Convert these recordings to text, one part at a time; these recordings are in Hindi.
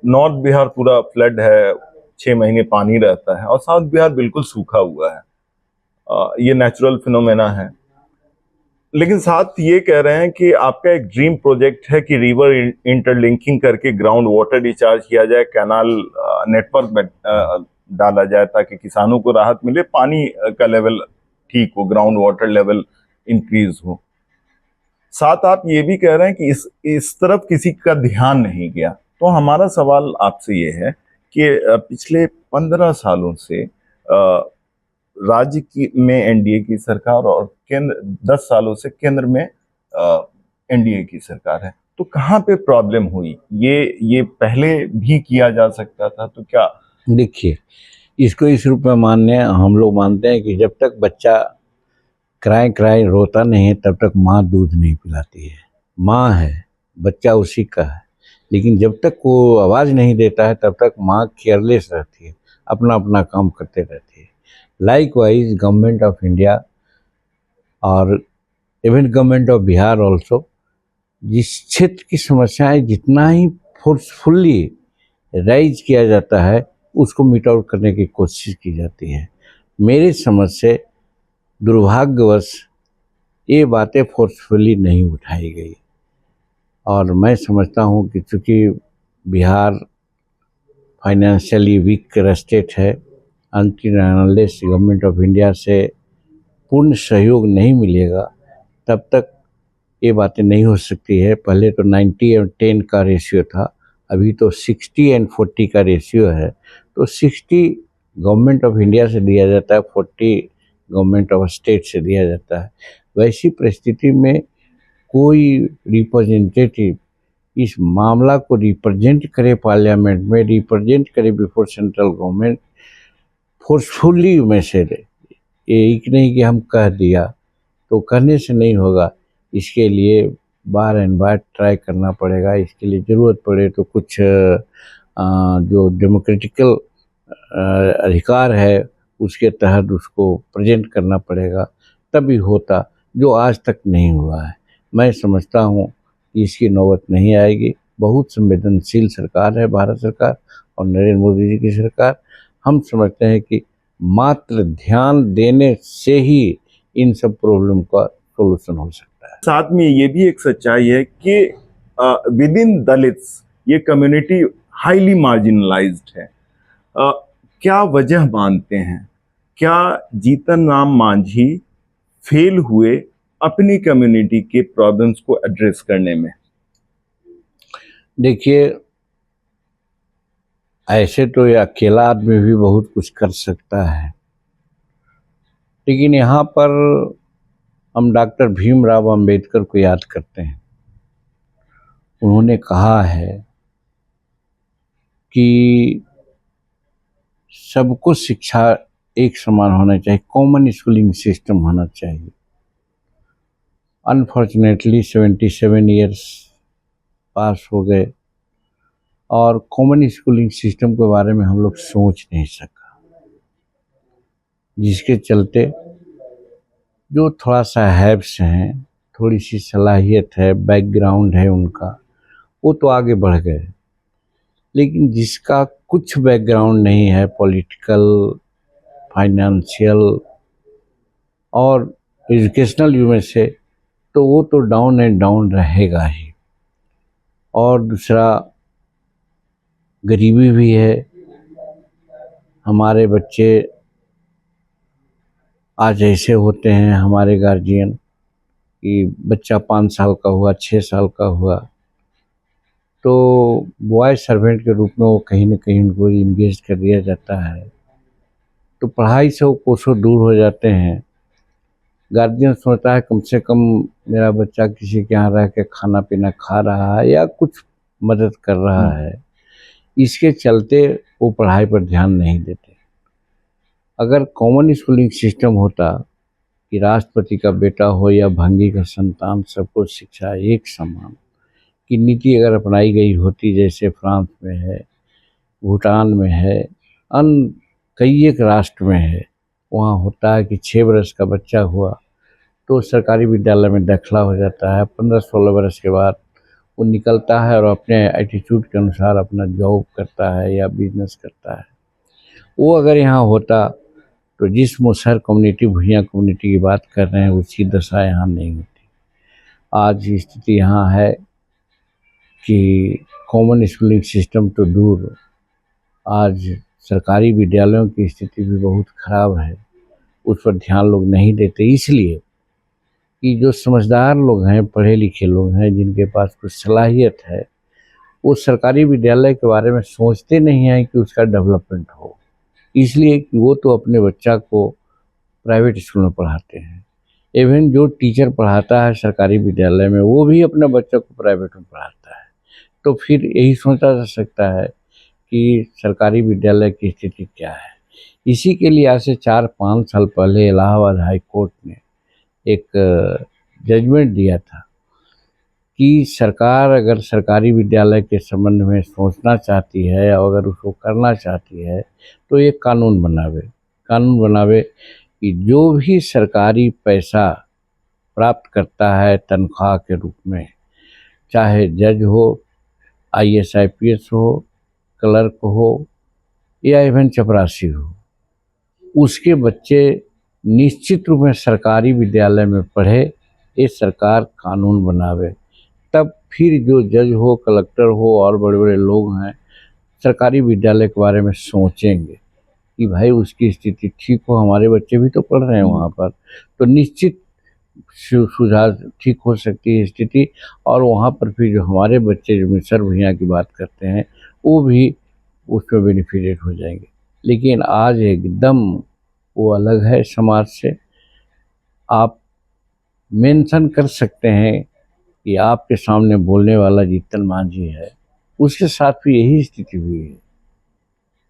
नॉर्थ बिहार पूरा फ्लड है, 6 महीने पानी रहता है, और साउथ बिहार बिल्कुल सूखा हुआ है। ये नेचुरल फिनोमेना है। लेकिन साथ ये कह रहे हैं कि आपका एक ड्रीम प्रोजेक्ट है कि रिवर इंटरलिंकिंग करके ग्राउंड वाटर रिचार्ज किया जाए, कैनाल नेटवर्क में डाला जाए, ताकि किसानों को राहत मिले, पानी का लेवल ठीक हो, ग्राउंड वाटर लेवल इंक्रीज हो। साथ आप ये भी कह रहे हैं कि इस तरफ किसी का ध्यान नहीं गया। तो हमारा सवाल आपसे ये है कि पिछले 15 सालों से राज्य की में एनडीए की सरकार, और केंद्र 10 सालों से केंद्र में एनडीए की सरकार है, तो कहाँ पे प्रॉब्लम हुई? ये पहले भी किया जा सकता था, तो क्या? देखिए, इसको इस रूप में मानने हम लोग मानते हैं कि जब तक बच्चा क्राई क्राई रोता नहीं है तब तक माँ दूध नहीं पिलाती है। माँ है, बच्चा उसी का है, लेकिन जब तक वो आवाज़ नहीं देता है तब तक माँ केयरलेस रहती है, अपना अपना काम करते रहती है। Likewise government of India और even government of Bihar also, जिस क्षेत्र की समस्याएं जितना ही फोर्सफुली राइज किया जाता है उसको मीट आउट करने की कोशिश की जाती है। मेरी समझ से दुर्भाग्यवश ये बातें फोर्सफुली नहीं उठाई गई, और मैं समझता हूँ कि चूँकि बिहार फाइनेंशियली वीक स्टेट है, until unless government of India से पूर्ण सहयोग नहीं मिलेगा तब तक ये बातें नहीं हो सकती है। पहले तो 90 और 10 का रेशियो था, अभी तो 60 और 40 का रेशियो है। तो 60 गवर्नमेंट ऑफ इंडिया से दिया जाता है, 40 गवर्नमेंट ऑफ स्टेट से दिया जाता है। वैसी परिस्थिति में कोई रिप्रेजेंटेटिव इस मामला को रिप्रेजेंट करे पार्लियामेंट में, रिप्रेजेंट करे बिफोर सेंट्रल गवर्नमेंट फोर्सफुली में से एक नहीं कि हम कह दिया, तो कहने से नहीं होगा। इसके लिए बार एंड बार ट्राई करना पड़ेगा। इसके लिए ज़रूरत पड़े तो कुछ जो डेमोक्रेटिकल अधिकार है उसके तहत उसको प्रेजेंट करना पड़ेगा, तभी होता, जो आज तक नहीं हुआ है। मैं समझता हूँ कि इसकी नौबत नहीं आएगी। बहुत संवेदनशील सरकार है भारत सरकार और नरेंद्र मोदी जी की सरकार। हम समझते हैं कि मात्र ध्यान देने से ही इन सब प्रॉब्लम का सोल्यूशन हो सकता है। साथ में ये भी एक सच्चाई है कि विद इन दलित्स ये कम्युनिटी हाईली मार्जिनलाइज्ड है। क्या वजह मानते हैं? क्या जीतन राम मांझी फेल हुए अपनी कम्युनिटी के प्रॉब्लम्स को एड्रेस करने में? देखिए, ऐसे तो ये अकेला आदमी भी बहुत कुछ कर सकता है, लेकिन यहाँ पर हम डॉक्टर भीमराव अंबेडकर को याद करते हैं। उन्होंने कहा है कि सबको शिक्षा एक समान होना चाहिए, कॉमन स्कूलिंग सिस्टम होना चाहिए। अनफॉर्चुनेटली 77 ईयर्स पास हो गए और कॉमन स्कूलिंग सिस्टम के बारे में हम लोग सोच नहीं सका, जिसके चलते जो थोड़ा सा हैब्स हैं, थोड़ी सी सलाहियत है, बैकग्राउंड है उनका, वो तो आगे बढ़ गए। लेकिन जिसका कुछ बैकग्राउंड नहीं है, पॉलिटिकल, फाइनेंशियल और एजुकेशनल व्यू से, तो वो तो डाउन एंड डाउन रहेगा ही। और दूसरा, गरीबी भी है। हमारे बच्चे आज ऐसे होते हैं, हमारे गार्जियन, कि बच्चा 5 साल का हुआ, 6 साल का हुआ तो बॉय सर्वेंट के रूप में वो कहीं ना कहीं उनको इंगेज कर दिया जाता है, तो पढ़ाई से वो कोसों दूर हो जाते हैं। गार्जियन सोचता है कम से कम मेरा बच्चा किसी के यहाँ रह के खाना पीना खा रहा है या कुछ मदद कर रहा है, इसके चलते वो पढ़ाई पर ध्यान नहीं देते। अगर कॉमन स्कूलिंग सिस्टम होता कि राष्ट्रपति का बेटा हो या भंगी का संतान, सबको शिक्षा एक समान की नीति अगर अपनाई गई होती, जैसे फ्रांस में है, भूटान में है, अन्य कई एक राष्ट्र में है, वहाँ होता है कि 6 वर्ष का बच्चा हुआ तो सरकारी विद्यालय में दाखिला हो जाता है। 15-16 वर्ष के बाद वो निकलता है और अपने एटीट्यूड के अनुसार अपना जॉब करता है या बिजनेस करता है। वो अगर यहाँ होता तो जिस मुसहर कम्युनिटी, भुइयाँ कम्युनिटी की बात कर रहे हैं, उसकी दशा यहाँ नहीं होती। आज स्थिति यहाँ है कि कॉमन स्कूलिंग सिस्टम तो दूर, आज सरकारी विद्यालयों की स्थिति भी बहुत खराब है। उस पर ध्यान लोग नहीं देते, इसलिए कि जो समझदार लोग हैं, पढ़े लिखे लोग हैं, जिनके पास कुछ सलाहियत है, वो सरकारी विद्यालय के बारे में सोचते नहीं हैं कि उसका डेवलपमेंट हो। इसलिए कि वो तो अपने बच्चा को प्राइवेट स्कूल में पढ़ाते हैं। इवन जो टीचर पढ़ाता है सरकारी विद्यालय में, वो भी अपने बच्चों को प्राइवेट में पढ़ाता है। तो फिर यही सोचा जा सकता है कि सरकारी विद्यालय की स्थिति क्या है। इसी के लिए आज से 4-5 साल पहले इलाहाबाद हाई कोर्ट ने एक जजमेंट दिया था कि सरकार अगर सरकारी विद्यालय के संबंध में सोचना चाहती है या अगर उसको करना चाहती है तो एक कानून बनावे कि जो भी सरकारी पैसा प्राप्त करता है तनख्वाह के रूप में, चाहे जज हो, IAS IPS हो, क्लर्क हो या इवन चपरासी हो, उसके बच्चे निश्चित रूप में सरकारी विद्यालय में पढ़े। ये सरकार कानून बनावे, तब फिर जो जज हो, कलेक्टर हो और बड़े बड़े लोग हैं, सरकारी विद्यालय के बारे में सोचेंगे कि भाई उसकी स्थिति ठीक हो, हमारे बच्चे भी तो पढ़ रहे हैं वहाँ पर, तो निश्चित सुधार ठीक हो सकती है स्थिति। और वहाँ पर फिर जो हमारे बच्चे जो मिसर भैया की बात करते हैं, वो भी उसमें बेनिफिटेड हो जाएंगे। लेकिन आज एकदम वो अलग है समाज से। आप मेंशन कर सकते हैं कि आपके सामने बोलने वाला जीतन मांझी है, उसके साथ भी यही स्थिति हुई है।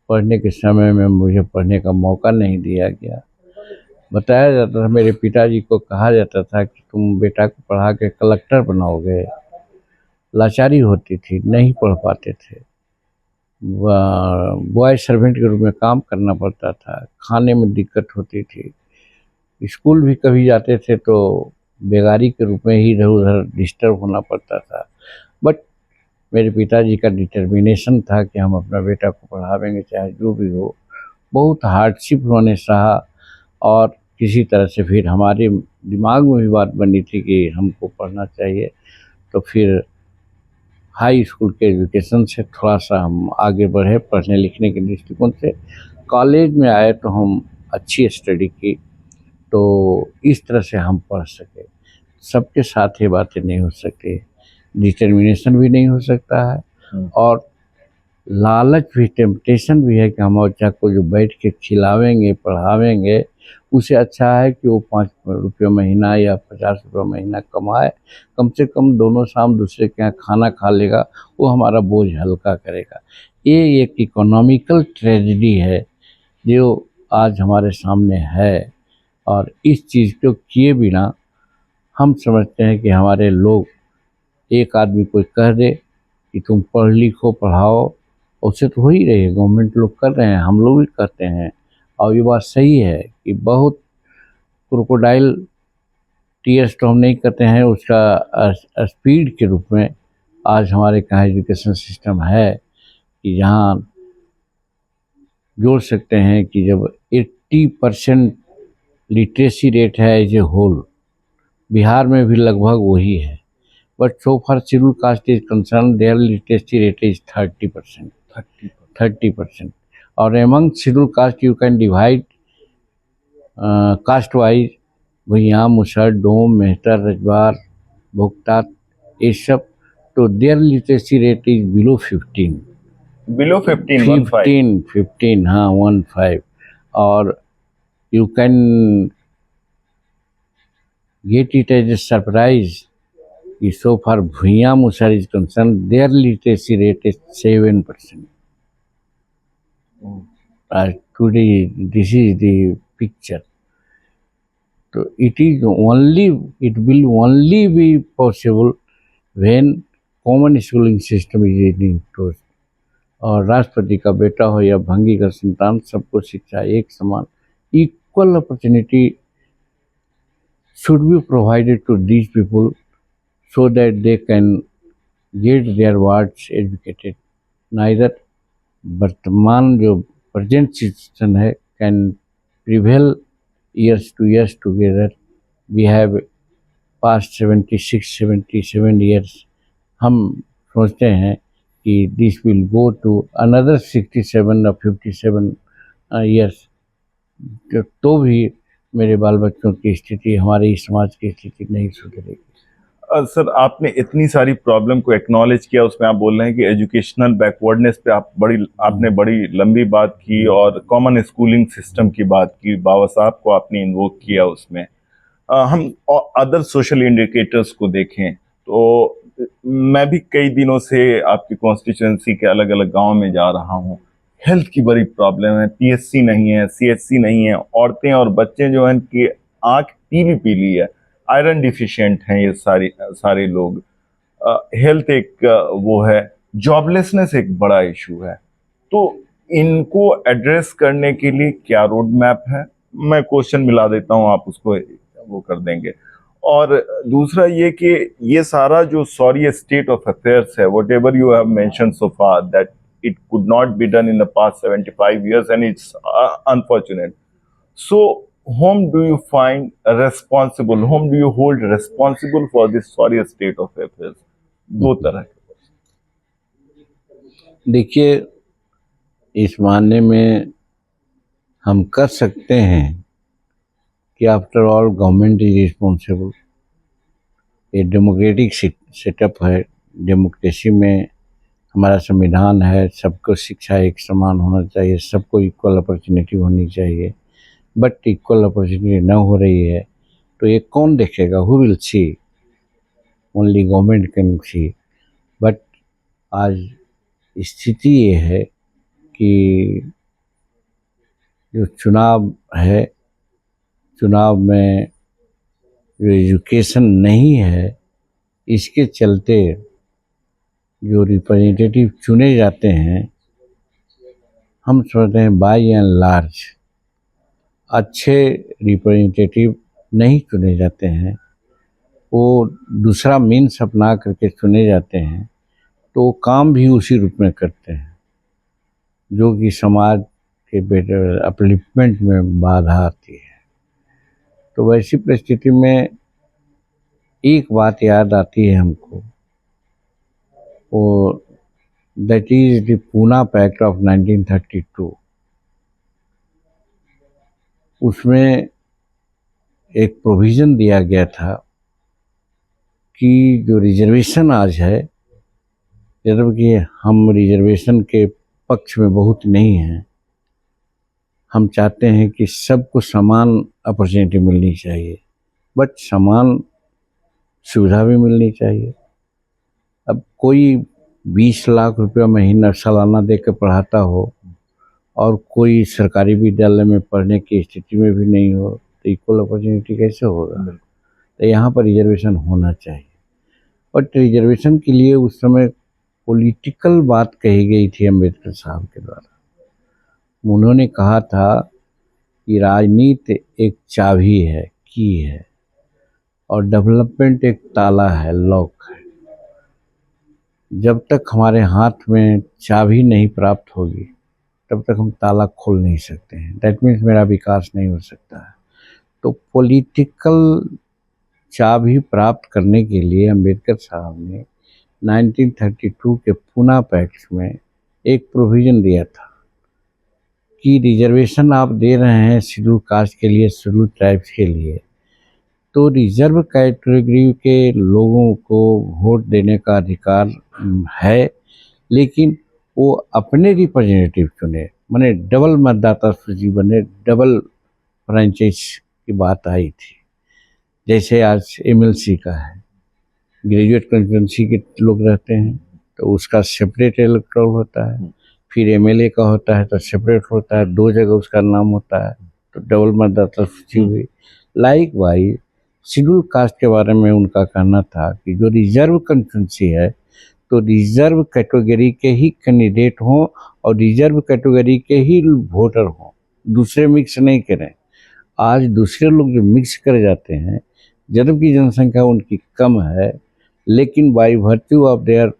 पढ़ने के समय में मुझे पढ़ने का मौका नहीं दिया गया। बताया जाता था, मेरे पिताजी को कहा जाता था कि तुम बेटा को पढ़ा के कलेक्टर बनाओगे। लाचारी होती थी, नहीं पढ़ पाते थे। बॉय सर्वेंट के रूप में काम करना पड़ता था, खाने में दिक्कत होती थी। स्कूल भी कभी जाते थे तो बेगारी के रूप में ही इधर उधर डिस्टर्ब होना पड़ता था। बट मेरे पिताजी का डिटर्मिनेशन था कि हम अपना बेटा को पढ़ावेंगे चाहे जो भी हो। बहुत हार्डशिप उन्होंने सहा और किसी तरह से फिर हमारे दिमाग में भी बात बनी थी कि हमको पढ़ना चाहिए। तो फिर हाई स्कूल के एजुकेशन से थोड़ा सा हम आगे बढ़े पढ़ने लिखने के दृष्टिकोण से। कॉलेज में आए तो हम अच्छी स्टडी की, तो इस तरह से हम पढ़ सके। सबके साथ ये बातें नहीं हो सकती, डिटर्मिनेशन भी नहीं हो सकता है और लालच भी, टेम्पटेशन भी है कि हम बच्चा को जो बैठ के खिलावेंगे पढ़ावेंगे, उसे अच्छा है कि वो 5 रुपये महीना या 50 रुपये महीना कमाए, कम से कम दोनों शाम दूसरे के यहाँ खाना खा लेगा, वो हमारा बोझ हल्का करेगा। ये एक इकोनॉमिकल ट्रेजेडी है जो आज हमारे सामने है और इस चीज़ को किए बिना हम समझते हैं कि हमारे लोग, एक आदमी कोई कह दे कि तुम पढ़ लिखो पढ़ाओ, उससे तो हो ही रही है, गवर्नमेंट लोग कर रहे हैं, हम लोग भी करते हैं। और ये बात सही है कि बहुत क्रोकोडाइल टीयर्स तो हम नहीं करते हैं, उसका स्पीड के रूप में आज हमारे कहाँ एजुकेशन सिस्टम है कि जहाँ जोड़ सकते हैं कि जब 80% लिटरेसी रेट है एज ए होल, बिहार में भी लगभग वही है। But so far scheduled caste is concerned, there literacy rate is 30%। और among scheduled caste you can divide caste wise, Bhuiya, Musahar, Dom, Mehtar, Rajwar, Bhogta, ये सब, तो there literacy rate is below 15। Below 15, हाँ 15। और you can get it as a surprise so far Bhuiya Musar is concerned, their literacy rate is 7%. Today this is the picture. So it will only be possible when common schooling system is introduced। और राष्ट्रपति का बेटा हो या भंगी का संतान, सबको शिक्षा एक समान, equal opportunity should be provided to these people so that they can get their wards educated. Neither वर्तमान जो प्रेजेंट सिचुएशन है can prevail years to years together. We have past 76-77 years. हम सोचते हैं कि this will go to another 67 or 57 years, तो भी मेरे बाल बच्चों की स्थिति, हमारे समाज की स्थिति नहीं सुधरेगी। सर, आपने इतनी सारी प्रॉब्लम को एक्नॉलेज किया, उसमें आप बोल रहे हैं कि एजुकेशनल बैकवर्डनेस पे आपने बड़ी लंबी बात की और कॉमन स्कूलिंग सिस्टम की बात की, बाबा साहब को आपने इन्वोक किया उसमें। हम अदर सोशल इंडिकेटर्स को देखें तो मैं भी कई दिनों से आपकी कॉन्स्टिट्यूएंसी के अलग अलग गांव में जा रहा हूं। हेल्थ की बड़ी प्रॉब्लम है, पीएचसी नहीं है, सीएचसी नहीं है, औरतें और बच्चे जो हैं इनकी आंख पीली पीली है, आयरन डिफिशिएंट हैं ये सारे लोग। हेल्थ एक वो है, जॉबलेसनेस एक बड़ा इशू है। तो इनको एड्रेस करने के लिए क्या रोड मैप है? मैं क्वेश्चन मिला देता हूं, आप उसको वो कर देंगे। और दूसरा ये कि ये सारा जो सॉरी स्टेट ऑफ अफेयर्स है, what ever you have mention so far that it could not be done in the past 75 years and it's unfortunate. So whom do you find responsible, whom do you hold responsible for this sorry state of affairs? दो तरह के। देखिए, इस मानने में हम कर सकते हैं कि after all government is responsible. ये डेमोक्रेटिक सेटअप है, डेमोक्रेसी में हमारा संविधान है, सबको शिक्षा एक समान होना चाहिए, सबको इक्वल अपॉर्चुनिटी होनी चाहिए। बट इक्वल अपॉर्चुनिटी न हो रही है तो ये कौन देखेगा? Who will see? Only government can see. But आज स्थिति ये है कि जो चुनाव है, चुनाव में जो एजुकेशन नहीं है, इसके चलते जो रिप्रेजेंटेटिव चुने जाते हैं, हम समझते हैं बाय एंड लार्ज अच्छे रिप्रेजेंटेटिव नहीं चुने जाते हैं। वो दूसरा मीन्स अपना करके चुने जाते हैं, तो काम भी उसी रूप में करते हैं जो कि समाज के बेटर अपलिफ्टमेंट में बाधा आती है। तो वैसी परिस्थिति में एक बात याद आती है हमको, वो that is the Poona pact of 1932। उसमें एक प्रोविज़न दिया गया था कि जो रिजर्वेशन आज है, जबकि हम रिजर्वेशन के पक्ष में बहुत नहीं हैं, हम चाहते हैं कि सबको समान अपॉर्चुनिटी मिलनी चाहिए, बट समान सुविधा भी मिलनी चाहिए। अब कोई 20 लाख रुपया महीना सालाना दे के पढ़ाता हो और कोई सरकारी विद्यालय में पढ़ने की स्थिति में भी नहीं हो, तो इक्वल अपॉर्चुनिटी कैसे होगा? तो यहाँ पर रिजर्वेशन होना चाहिए। बट रिजर्वेशन के लिए उस समय पॉलिटिकल बात कही गई थी अम्बेडकर साहब के द्वारा। उन्होंने कहा था कि राजनीति एक चाबी है, की है, और डेवलपमेंट एक ताला है, लॉक है। जब तक हमारे हाथ में चाबी नहीं प्राप्त होगी तब तक हम ताला खोल नहीं सकते हैं। दैट मीन्स मेरा विकास नहीं हो सकता है। तो पॉलिटिकल चाबी प्राप्त करने के लिए अम्बेडकर साहब ने 1932 के पूना पैक्ट में एक प्रोविज़न दिया था कि रिजर्वेशन आप दे रहे हैं शेड्यूल कास्ट के लिए, शेड्यूल ट्राइब्स के लिए, तो रिजर्व कैटेगरी के लोगों को वोट देने का अधिकार है, लेकिन वो अपने रिप्रेजेंटेटिव चुने, माने डबल मतदाता सूची बने, डबल फ्रेंचाइज की बात आई थी। जैसे आज एमएलसी का है, ग्रेजुएट कंस्टिट्यूंसी के लोग रहते हैं तो उसका सेपरेट इलेक्टोरल होता है, फिर एमएलए का होता है तो सेपरेट होता है, 2 जगह उसका नाम होता है, तो डबल मतदाता सूची हुई। लाइक वाइज शेड्यूल कास्ट के बारे में उनका कहना था कि जो रिजर्व कंस्टिट्यूंसी है तो रिजर्व कैटेगरी के ही कैंडिडेट हों और रिजर्व कैटेगरी के ही वोटर हों, दूसरे मिक्स नहीं करें। आज दूसरे लोग जो मिक्स कर जाते हैं, जबकि जनसंख्या उनकी कम है, लेकिन by virtue of their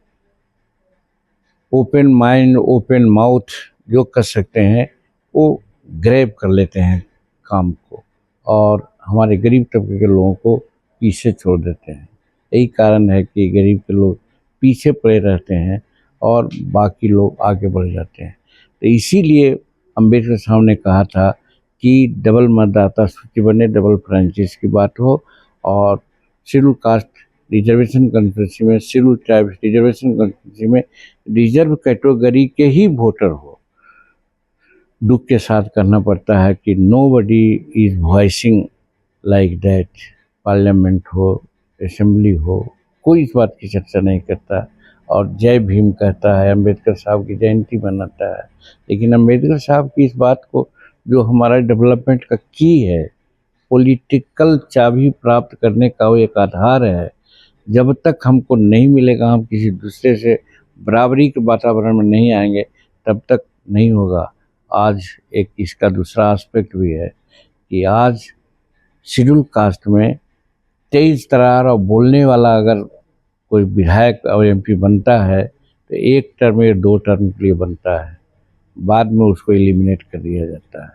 open mind open mouth जो कर सकते हैं वो ग्रैब कर लेते हैं काम को, और हमारे गरीब तबके के लोगों को पीछे छोड़ देते हैं। यही कारण है कि गरीब के लोग पीछे पड़े रहते हैं और बाकी लोग आगे बढ़ जाते हैं। तो इसीलिए अम्बेडकर साहब ने कहा था कि डबल मतदाता सूची बने, डबल फ्रेंचाइज की बात हो, और शेड्यूल कास्ट रिजर्वेशन कॉन्स्टिट्यूंसी में, शेड्यूल ट्राइब्स रिजर्वेशन कॉन्स्टिट्यूंसी में रिजर्व कैटेगरी के ही वोटर हो। दुख के साथ कहना पड़ता है कि nobody is voicing like that. Parliament हो, असेंबली हो, कोई इस बात की चर्चा नहीं करता और जय भीम कहता है, अम्बेडकर साहब की जयंती मनाता है। लेकिन अम्बेडकर साहब की इस बात को, जो हमारा डेवलपमेंट का की है, पॉलिटिकल चाबी प्राप्त करने का वो एक आधार है, जब तक हमको नहीं मिलेगा, हम किसी दूसरे से बराबरी के वातावरण में नहीं आएंगे, तब तक नहीं होगा। आज एक इसका दूसरा एस्पेक्ट भी है कि आज शेड्यूल कास्ट में तेज तरार और बोलने वाला अगर कोई विधायक और एमपी बनता है तो एक टर्म या 2 टर्म के लिए बनता है, बाद में उसको एलिमिनेट कर दिया जाता है।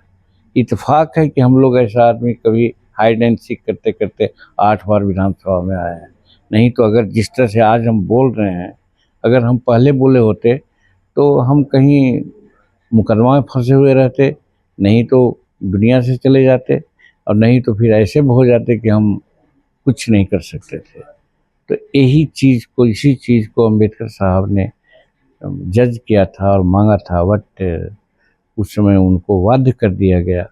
इत्तेफाक है कि हम लोग ऐसा आदमी कभी हाइड एंड सीक करते करते 8 बार विधानसभा में आए हैं। नहीं तो अगर जिस तरह से आज हम बोल रहे हैं, अगर हम पहले बोले होते तो हम कहीं मुकदमा में फंसे हुए रहते, नहीं तो दुनिया से चले जाते, और नहीं तो फिर ऐसे हो जाते कि हम कुछ नहीं कर सकते थे। तो यही चीज़ को, इसी चीज़ को अम्बेडकर साहब ने जज किया था और मांगा था, बट उस समय उनको बाध्य कर दिया गया।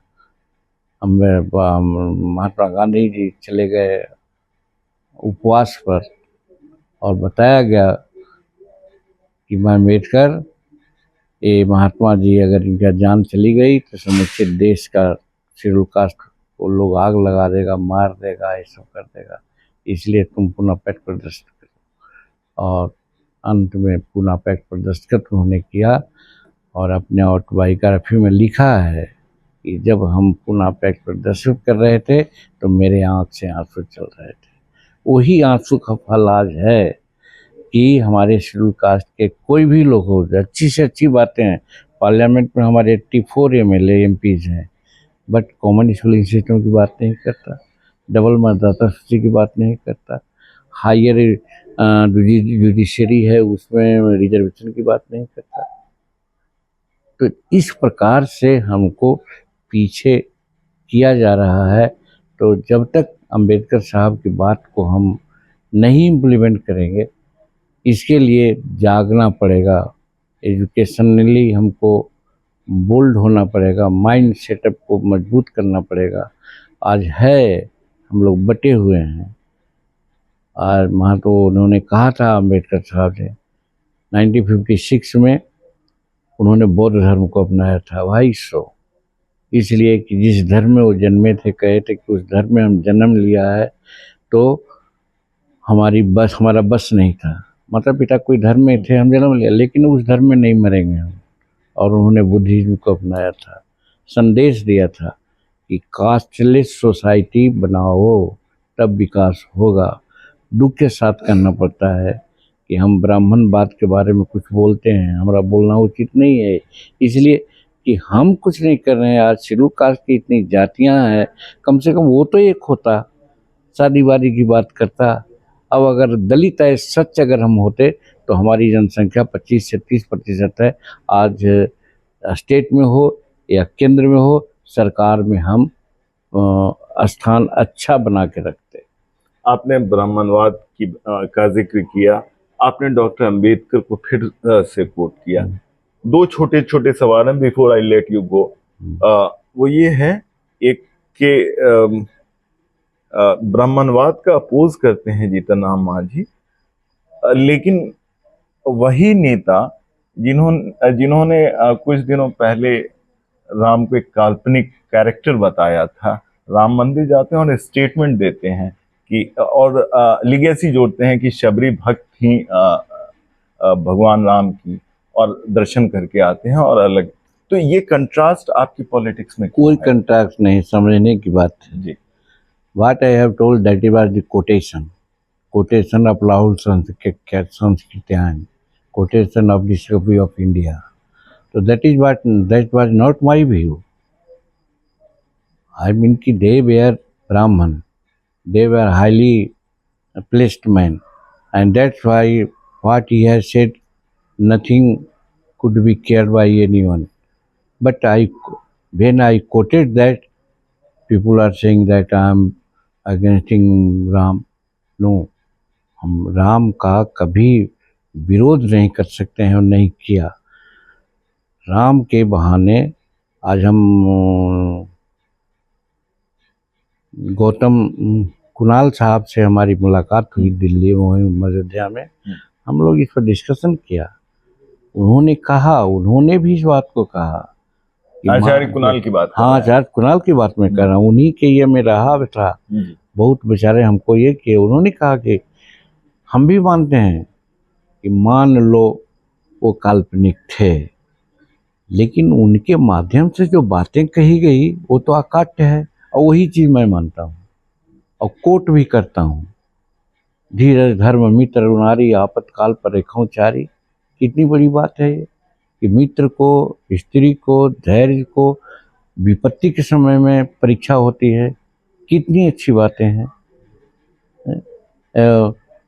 महात्मा गांधी जी चले गए उपवास पर और बताया गया कि मैं अम्बेडकर, ये महात्मा जी अगर इनका जान चली गई तो समूचे देश का शेड्यूल कास्ट को लोग आग लगा देगा, मार देगा, ये सब कर देगा, इसलिए तुम पुनः पैक्ट पर दस्तखत करो। और अंत में पुनः पैक्ट पर दस्तखत उन्होंने किया और अपने ऑटोबायोग्राफी में लिखा है कि जब हम पुनः पैक्ट पर दस्तखत कर रहे थे तो मेरे आँख से आंसू चल रहे थे। वही आंसू का फल आज है कि हमारे शेड्यूल कास्ट के कोई भी लोग हो, अच्छी से अच्छी बातें हैं। पार्लियामेंट में हमारे 84 एमएलए एमपीज हैं, बट कॉमन स्कूलिंग सिस्टम की बात नहीं करता, डबल मतदाता सूची की बात नहीं करता, हायर जुडिशरी है उसमें रिजर्वेशन की बात नहीं करता। तो इस प्रकार से हमको पीछे किया जा रहा है। तो जब तक अम्बेडकर साहब की बात को हम नहीं इम्प्लीमेंट करेंगे, इसके लिए जागना पड़ेगा, एजुकेशनली हमको बोल्ड होना पड़ेगा, माइंड सेटअप को मजबूत करना पड़ेगा। आज है हम लोग बटे हुए हैं। और वहाँ तो उन्होंने कहा था, अम्बेडकर साहब ने 1956 में उन्होंने बौद्ध धर्म को अपनाया था। भाई सो इसलिए कि जिस धर्म में वो जन्मे थे, कहे थे कि उस धर्म में हम जन्म लिया है तो हमारा बस नहीं था। माता पिता कोई धर्म में थे, हम जन्म लिया, लेकिन उस धर्म में नहीं मरेंगे हम। और उन्होंने बुद्धिज्म को अपनाया था, संदेश दिया था कि कास्टलेस सोसाइटी बनाओ तब विकास होगा। दुख के साथ कहना पड़ता है कि हम ब्राह्मणवाद के बारे में कुछ बोलते हैं, हमारा बोलना उचित नहीं है, इसलिए कि हम कुछ नहीं कर रहे हैं। आज शेड्यूल कास्ट की इतनी जातियां हैं, कम से कम वो तो एक होता, शादी वादी की बात करता। अब अगर दलित है सच अगर हम होते तो हमारी जनसंख्या 25 से 30% है। आज स्टेट में हो या केंद्र में हो, सरकार में हम स्थान अच्छा बना के रखते। आपने ब्राह्मणवाद का जिक्र किया, आपने डॉक्टर अंबेडकर को फिर से कोट किया। 2 छोटे छोटे सवाल हैं before I let you go. वो ये है, एक के ब्राह्मणवाद का अपोज करते हैं जीतन राम मांझी, लेकिन वही नेता जिन्होंने कुछ दिनों पहले राम को एक काल्पनिक कैरेक्टर बताया था, राम मंदिर जाते हैं और स्टेटमेंट देते हैं कि, और लिगेसी जोड़ते हैं कि शबरी भक्त ही भगवान राम की, और दर्शन करके आते हैं और अलग। तो ये कंट्रास्ट आपकी पॉलिटिक्स में कोई कंट्रास्ट नहीं, समझने की बात है जी। What I have told that was the quotation of Rahul Sanskrityan, quotation of discovery of India. So that was not my view. I mean कि they were Brahman, they were highly placed men, and that's why what he has said, nothing could be cared by anyone. But when I quoted that, people are saying that I am against Ram. No, हम राम का कभी विरोध नहीं कर सकते हैं और नहीं किया। राम के बहाने आज हम गौतम कुणाल साहब से हमारी मुलाकात हुई दिल्ली में, अयोध्या में, हम लोग इस पर डिस्कशन किया। उन्होंने कहा, उन्होंने भी इस बात को कहा कि आचार्य कुणाल की बात कर हाँ, रहे हैं। आचार्य कुणाल की बात मैं कर रहा हूँ। उन्हीं के ये में रहा था, बहुत बेचारे हमको ये कि उन्होंने कहा कि हम भी मानते हैं कि मान लो वो काल्पनिक थे, लेकिन उनके माध्यम से जो बातें कही गई वो तो अकाट्य है, और वही चीज़ मैं मानता हूँ और कोट भी करता हूँ। धीरज धर्म मित्र नारी आपातकाल पर रेखाओं चारी। कितनी बड़ी बात है ये कि मित्र को, स्त्री को, धैर्य को विपत्ति के समय में परीक्षा होती है। कितनी अच्छी बातें हैं।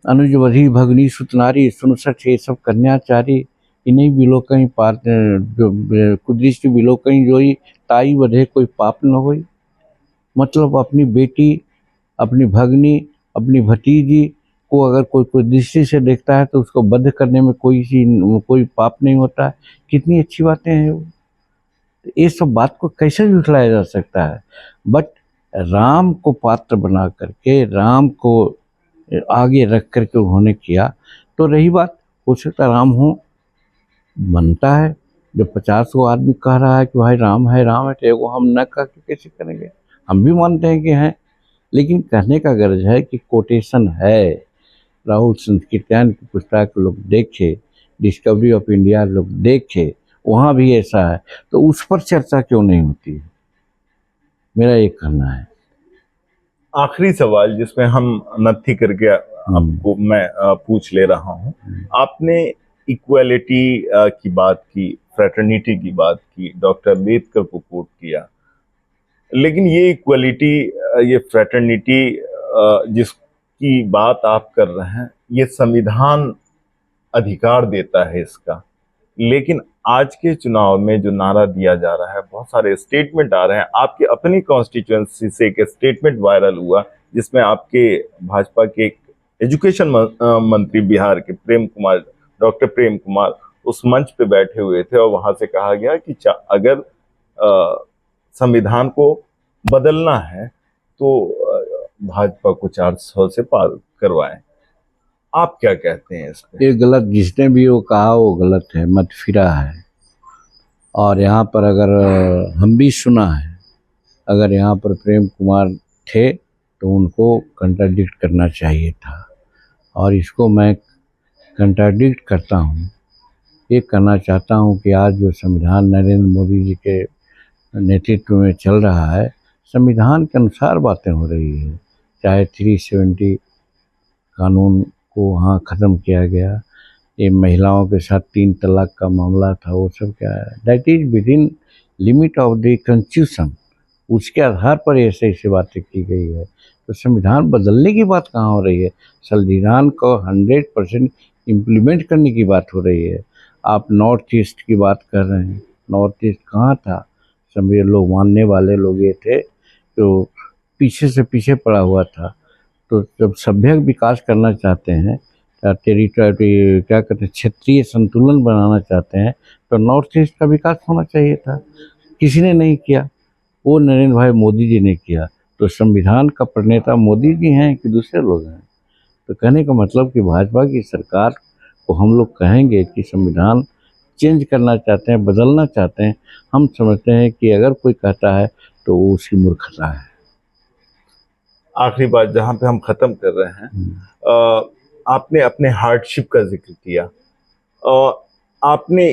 अनुजवधि भगनी सुतनारी सुनसठ ये सब कन्याचारी, इन्हीं बिलो कहीं पार जो कुदृष्टि बिलो कहीं जोई, ताई बधे कोई पाप न होई। मतलब अपनी बेटी, अपनी भगनी, अपनी भतीजी को अगर कोई दृष्टि से देखता है तो उसको बद्ध करने में कोई पाप नहीं होता है। कितनी अच्छी बातें हैं वो। ये सब बात को कैसे झुठलाया जा सकता है। बट राम को पात्र बना करके, राम को आगे रख करके उन्होंने किया। तो रही बात, हो सकता राम हो, बनता है। जब 50 गो आदमी कह रहा है कि भाई राम है तो एगो हम न कह के कैसे करेंगे। हम भी मानते हैं कि हैं, लेकिन कहने का गर्ज है कि कोटेशन है। राहुल संस्कृत्यायन की पुस्तक लोग देखे, डिस्कवरी ऑफ इंडिया लोग देखे, वहाँ भी ऐसा है। तो उस पर चर्चा क्यों नहीं होती है, मेरा ये कहना है। आखिरी सवाल जिसमें हम नत्थी करके आपको मैं पूछ ले रहा हूँ। आपने इक्वालिटी की बात की, फ्रेटर्निटी की बात की, डॉक्टर अम्बेडकर को कोट किया, लेकिन ये इक्वालिटी, ये फ्रेटर्निटी जिसकी बात आप कर रहे हैं, ये संविधान अधिकार देता है इसका। लेकिन आज के चुनाव में जो नारा दिया जा रहा है, बहुत सारे स्टेटमेंट आ रहे हैं। आपकी अपनी कॉन्स्टिट्यूएंसी से एक स्टेटमेंट वायरल हुआ जिसमें आपके भाजपा के एक एजुकेशन मंत्री बिहार के डॉक्टर प्रेम कुमार उस मंच पे बैठे हुए थे और वहां से कहा गया कि अगर संविधान को बदलना है तो भाजपा को 400 से पार करवाएं। आप क्या कहते हैं इस पे? ये गलत, जिसने भी वो कहा वो गलत है, मत फिरा है। और यहाँ पर अगर हम भी सुना है, अगर यहाँ पर प्रेम कुमार थे तो उनको कंट्राडिक्ट करना चाहिए था, और इसको मैं कंट्राडिक्ट करता हूँ। ये कहना चाहता हूँ कि आज जो संविधान नरेंद्र मोदी जी के नेतृत्व में चल रहा है, संविधान के अनुसार बातें हो रही है। चाहे 370 कानून को वहाँ ख़त्म किया गया, ये महिलाओं के साथ 3 तलाक का मामला था, वो सब क्या है, that is with in limit of the constitution. उसके आधार पर ऐसे ऐसी बातें की गई है। तो संविधान बदलने की बात कहाँ हो रही है? संविधान को 100% इम्प्लीमेंट करने की बात हो रही है। आप नॉर्थ ईस्ट की बात कर रहे हैं, नॉर्थ ईस्ट कहाँ था? सभी लोग मानने वाले लोग ये थे तो पीछे से पीछे पड़ा हुआ था। तो जब सभ्य विकास करना चाहते हैं, टेरिटरी क्या कहते हैं, क्षेत्रीय संतुलन बनाना चाहते हैं, तो नॉर्थ ईस्ट का विकास होना चाहिए था। किसी ने नहीं किया, वो नरेंद्र भाई मोदी जी ने किया। तो संविधान का प्रणेता मोदी जी हैं कि दूसरे लोग हैं? तो कहने का मतलब कि भाजपा की सरकार को हम लोग कहेंगे कि संविधान चेंज करना चाहते हैं, बदलना चाहते हैं, हम समझते हैं कि अगर कोई कहता है तो वो उसकी मूर्खता है। आखिरी बात जहाँ पे हम खत्म कर रहे हैं, आपने अपने हार्डशिप का जिक्र किया। आपने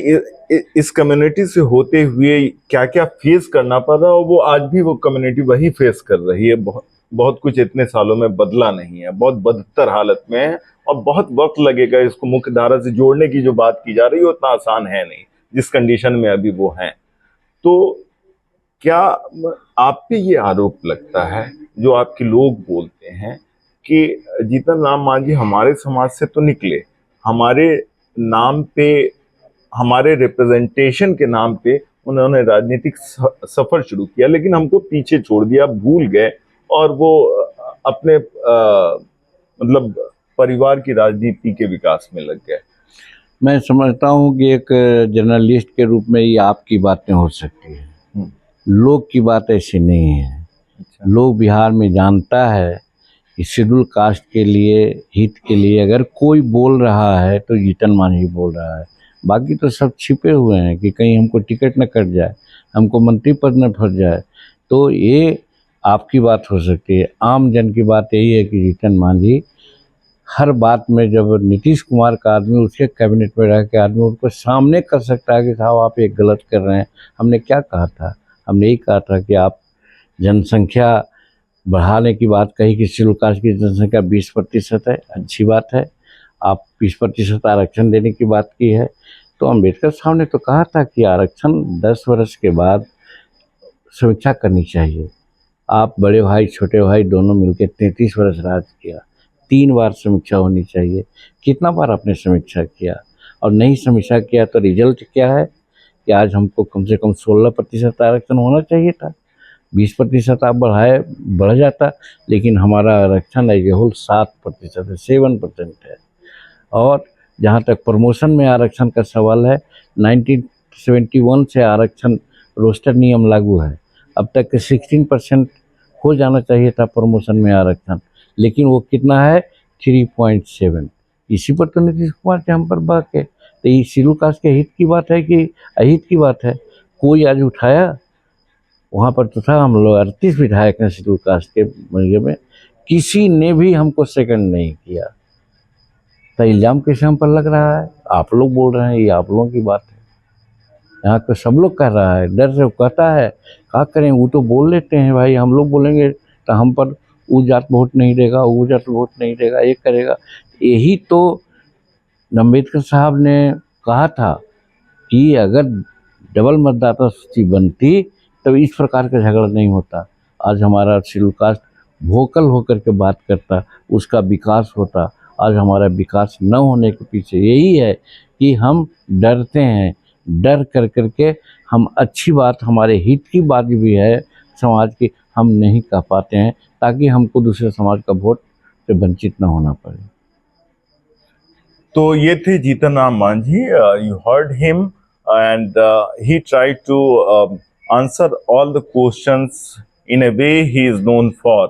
इस कम्युनिटी से होते हुए क्या क्या फेस करना पड़ रहा है, और वो आज भी वो कम्युनिटी वही फेस कर रही है। बहुत कुछ इतने सालों में बदला नहीं है, बहुत बदतर हालत में है और बहुत वक्त लगेगा इसको मुख्य धारा से जोड़ने की जो बात की जा रही है उतना आसान है नहीं, जिस कंडीशन में अभी वो हैं। तो क्या आप पे ये आरोप लगता है, जो आपके लोग बोलते हैं, कि जीतन राम मांझी हमारे समाज से तो निकले, हमारे नाम पे, हमारे रिप्रेजेंटेशन के नाम पे उन्होंने राजनीतिक सफर शुरू किया, लेकिन हमको पीछे छोड़ दिया, भूल गए और वो अपने मतलब परिवार की राजनीति के विकास में लग गए? मैं समझता हूँ कि एक जर्नलिस्ट के रूप में ये आपकी बातें हो सकती है, लोग की बात ऐसी नहीं है। अच्छा। लोग बिहार में जानता है कि शेड्यूल कास्ट के लिए, हित के लिए अगर कोई बोल रहा है तो जीतन मांझी बोल रहा है। बाकी तो सब छिपे हुए हैं कि कहीं हमको टिकट न कट जाए, हमको मंत्री पद न फंस जाए। तो ये आपकी बात हो सकती है। आम जन की बात यही है कि जीतन मांझी हर बात में, जब नीतीश कुमार का आदमी उसके कैबिनेट में रह के आदमी उनको सामने कर सकता है कि साहब आप ये गलत कर रहे हैं। हमने क्या कहा था? हमने यही कहा था कि आप जनसंख्या बढ़ाने की बात कही कि शेड्यूल कास्ट की जनसंख्या 20% है, अच्छी बात है। आप 20% आरक्षण देने की बात की है, तो अम्बेडकर साहब ने तो कहा था कि आरक्षण 10 वर्ष के बाद समीक्षा करनी चाहिए। आप बड़े भाई छोटे भाई दोनों मिलकर 33 वर्ष राज किया, 3 बार समीक्षा होनी चाहिए। कितना बार आपने समीक्षा किया? और नहीं समीक्षा किया तो रिजल्ट क्या है कि आज हमको कम से कम 16% आरक्षण होना चाहिए था। 20% आप बढ़ जाता, लेकिन हमारा आरक्षण एज ए होल 7% है, 7% है। और जहाँ तक प्रमोशन में आरक्षण का सवाल है, 1971 से आरक्षण रोस्टर नियम लागू है। अब तक के 16% हो जाना चाहिए था प्रमोशन में आरक्षण, लेकिन वो कितना है? 3.7। इसी पर तो नीतीश कुमार के हम पर बात है। तो ये शेड्यूल कास्ट के हित की बात है कि अहित की बात है? कोई आज उठाया? वहाँ पर तो था, हम लोग 38 विधायक हैं शेड्यूल कास्ट के मर्गे में, किसी ने भी हमको सेकंड नहीं किया। तो इल्ज़ाम कैसे हम पर लग रहा है? आप लोग बोल रहे हैं, ये आप लोगों की बात है। यहाँ तो सब लोग कह रहा है, डर से कहता है, क्या करें, वो तो बोल लेते हैं भाई, हम लोग बोलेंगे तो हम पर वो जात वोट नहीं देगा, वो जात वोट नहीं देगा, ये करेगा। यही तो अम्बेडकर साहब ने कहा था कि अगर डबल मतदाता सूची बनती तब इस प्रकार का झगड़ा नहीं होता। आज हमारा शेड्यूल कास्ट वोकल होकर के बात करता, उसका विकास होता। आज हमारा विकास न होने के पीछे यही है कि हम डरते हैं, डर कर करके हम अच्छी बात, हमारे हित की बात भी है समाज की, हम नहीं कह पाते हैं, ताकि हमको दूसरे समाज का वोट से वंचित न होना पड़े। तो ये थे Jitan Ram Manjhi. You heard him and he tried to answer all the questions in a way he is known for.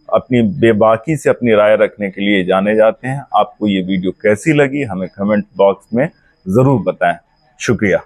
अपनी बेबाकी से अपनी राय रखने के लिए जाने जाते हैं। आपको ये वीडियो कैसी लगी हमें कमेंट बॉक्स में ज़रूर बताएं। शुक्रिया।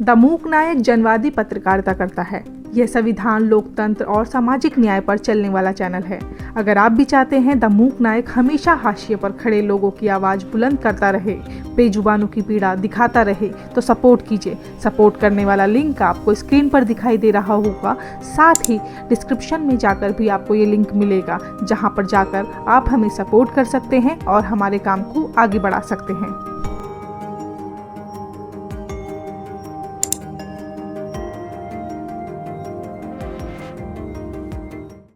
द मूक नायक जनवादी पत्रकारिता करता है। यह संविधान, लोकतंत्र और सामाजिक न्याय पर चलने वाला चैनल है। अगर आप भी चाहते हैं द मूक नायक हमेशा हाशिए पर खड़े लोगों की आवाज़ बुलंद करता रहे, बेजुबानों की पीड़ा दिखाता रहे, तो सपोर्ट कीजिए। सपोर्ट करने वाला लिंक आपको स्क्रीन पर दिखाई दे रहा होगा। साथ ही डिस्क्रिप्शन में जाकर भी आपको ये लिंक मिलेगा, जहाँ पर जाकर आप हमें सपोर्ट कर सकते हैं और हमारे काम को आगे बढ़ा सकते हैं।